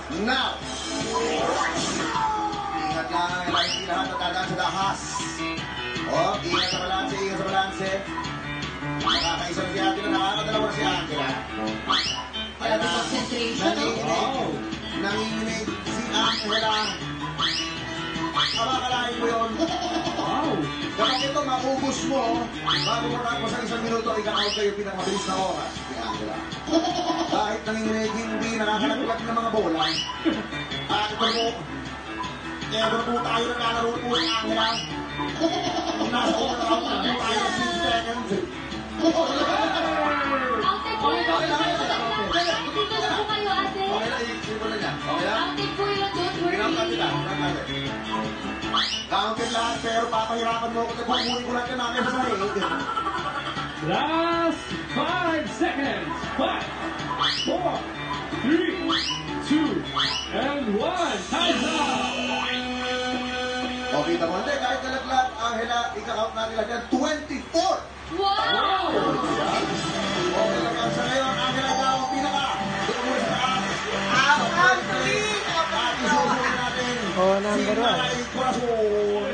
Now! Ingat lang, hindi lahat natadaan sa dahas. Ingat sa balanse, ingat sa balanse. Nakakaisang si Angela, nakakadalawa si Angela. Ayan na, nanginginig si Angela. Abakalain mo yun. Kapag ito maubos mo, bago mo tapos sa isang minuto, ika-out kayo pinakamabilis na oras si Angela. Kahit nanginginig, hindi nakakalaglag ng mga bola. At ito mo, ever po tayo na lalaro po ni Angela. Kung nasa oras out na po tayo ng 6 seconds. Outing po yun. Dito na po kayo, ate. Okay lang, i-isip ko na niya. Okay lang? Outing po yun, don't worry. Counted lahat, pero papahirapan mo ako na kukunin ko lang yung namin sa sahig. Last 5 seconds. 5, 4, 3, 2, and 1. Time's up! O, kita mo, hindi, kahit nalaglag, Angela, ika-count natin lang yan, 24! Wow! Okay lang yan. Sa ngayon, Angela, ikaw ang pinaka. Doon mo sa taas. At isusunod natin Oh, number si one. Malay Corazon.